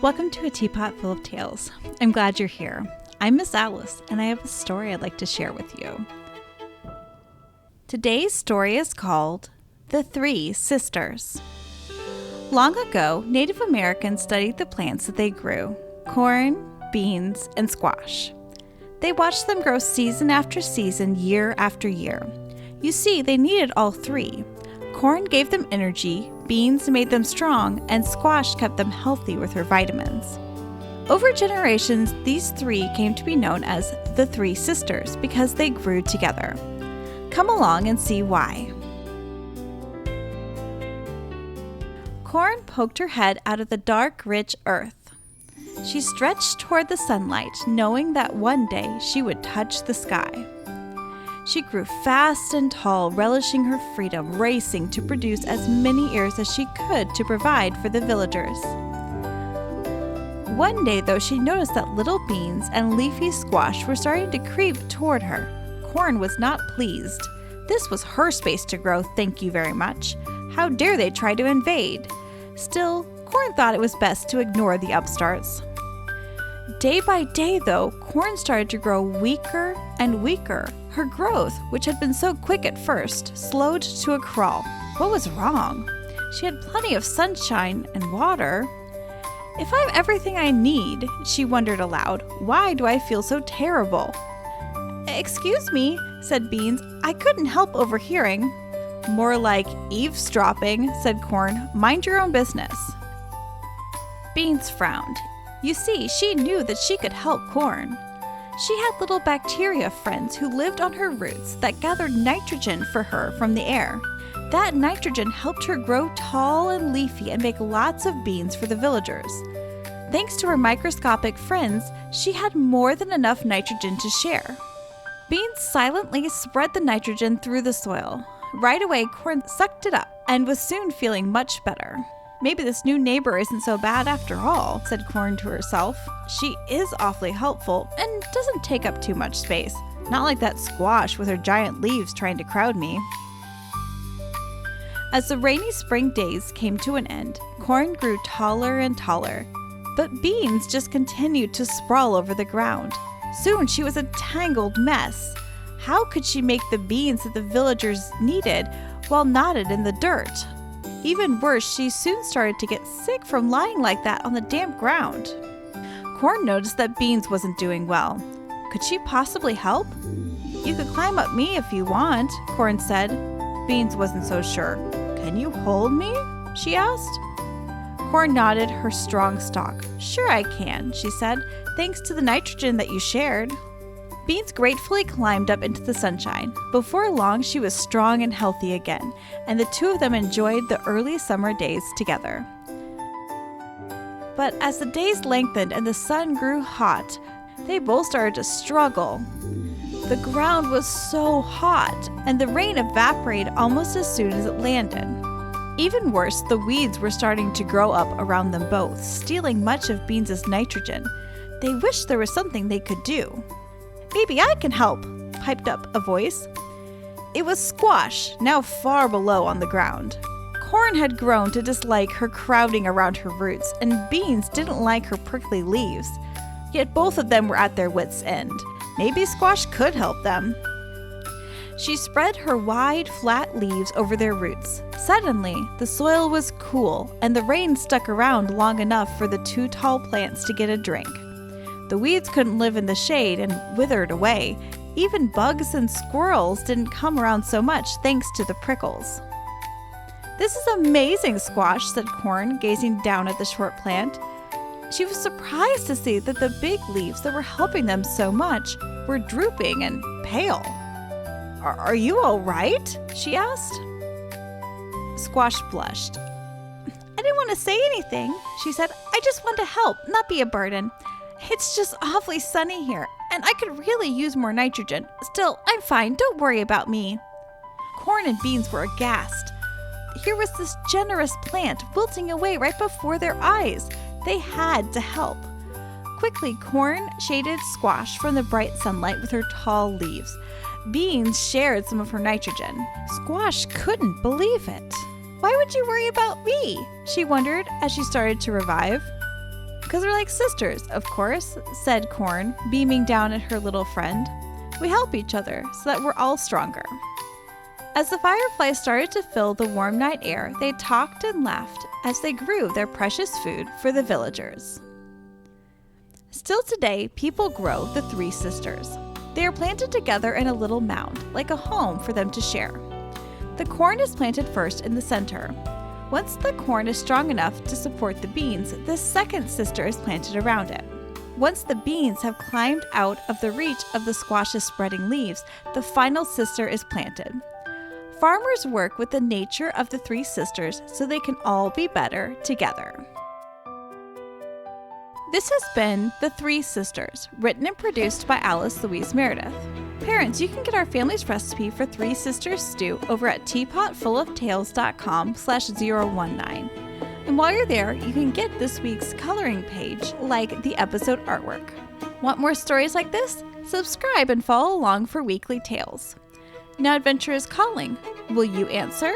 Welcome to A Teapot Full of Tales. I'm glad you're here. I'm Miss Alice, and I have a story I'd like to share with you. Today's story is called The Three Sisters. Long ago, Native Americans studied the plants that they grew: corn, beans, and squash. They watched them grow season after season, year after year. You see, they needed all three. Corn gave them energy, beans made them strong, and squash kept them healthy with her vitamins. Over generations, these three came to be known as the Three Sisters because they grew together. Come along and see why. Corn poked her head out of the dark, rich earth. She stretched toward the sunlight, knowing that one day she would touch the sky. She grew fast and tall, relishing her freedom, racing to produce as many ears as she could to provide for the villagers. One day, though, she noticed that little beans and leafy squash were starting to creep toward her. Corn was not pleased. This was her space to grow, thank you very much. How dare they try to invade? Still, Corn thought it was best to ignore the upstarts. Day by day, though, Corn started to grow weaker and weaker. Her growth, which had been so quick at first, slowed to a crawl. What was wrong? She had plenty of sunshine and water. If I have everything I need, she wondered aloud, why do I feel so terrible? Excuse me, said Beans. I couldn't help overhearing. More like eavesdropping, said Corn. Mind your own business. Beans frowned. You see, she knew that she could help Corn. She had little bacteria friends who lived on her roots that gathered nitrogen for her from the air. That nitrogen helped her grow tall and leafy and make lots of beans for the villagers. Thanks to her microscopic friends, she had more than enough nitrogen to share. Beans silently spread the nitrogen through the soil. Right away, Corn sucked it up and was soon feeling much better. Maybe this new neighbor isn't so bad after all, said Corn to herself. She is awfully helpful and doesn't take up too much space. Not like that squash with her giant leaves trying to crowd me. As the rainy spring days came to an end, Corn grew taller and taller. But Beans just continued to sprawl over the ground. Soon she was a tangled mess. How could she make the beans that the villagers needed while knotted in the dirt? Even worse, she soon started to get sick from lying like that on the damp ground. Corn noticed that Beans wasn't doing well. Could she possibly help? You could climb up me if you want, Corn said. Beans wasn't so sure. Can you hold me? She asked. Corn nodded her strong stalk. Sure I can, she said, thanks to the nitrogen that you shared. Beans gratefully climbed up into the sunshine. Before long, she was strong and healthy again, and the two of them enjoyed the early summer days together. But as the days lengthened and the sun grew hot, they both started to struggle. The ground was so hot, and the rain evaporated almost as soon as it landed. Even worse, the weeds were starting to grow up around them both, stealing much of Beans' nitrogen. They wished there was something they could do. Maybe I can help, piped up a voice. It was Squash, now far below on the ground. Corn had grown to dislike her crowding around her roots, and Beans didn't like her prickly leaves. Yet both of them were at their wits' end. Maybe Squash could help them. She spread her wide, flat leaves over their roots. Suddenly, the soil was cool, and the rain stuck around long enough for the two tall plants to get a drink. The weeds couldn't live in the shade and withered away. Even bugs and squirrels didn't come around so much thanks to the prickles. This is amazing, Squash, said Corn, gazing down at the short plant. She was surprised to see that the big leaves that were helping them so much were drooping and pale. Are you all right? She asked. Squash blushed. I didn't want to say anything, she said. I just want to help, not be a burden. It's just awfully sunny here, and I could really use more nitrogen. Still, I'm fine. Don't worry about me. Corn and Beans were aghast. Here was this generous plant wilting away right before their eyes. They had to help. Quickly, Corn shaded Squash from the bright sunlight with her tall leaves. Beans shared some of her nitrogen. Squash couldn't believe it. Why would you worry about me? She wondered as she started to revive. Because we're like sisters, of course, said Corn, beaming down at her little friend. We help each other so that we're all stronger. As the fireflies started to fill the warm night air, they talked and laughed as they grew their precious food for the villagers. Still today, people grow the three sisters. They are planted together in a little mound, like a home for them to share. The corn is planted first in the center. Once the corn is strong enough to support the beans, the second sister is planted around it. Once the beans have climbed out of the reach of the squash's spreading leaves, the final sister is planted. Farmers work with the nature of the three sisters so they can all be better together. This has been The Three Sisters, written and produced by Alice Louise Meredith. Parents, you can get our family's recipe for Three Sisters stew over at teapotfullofTales.com/019. And while you're there, you can get this week's coloring page like the episode artwork. Want more stories like this? Subscribe and follow along for weekly tales. Now adventure is calling. Will you answer?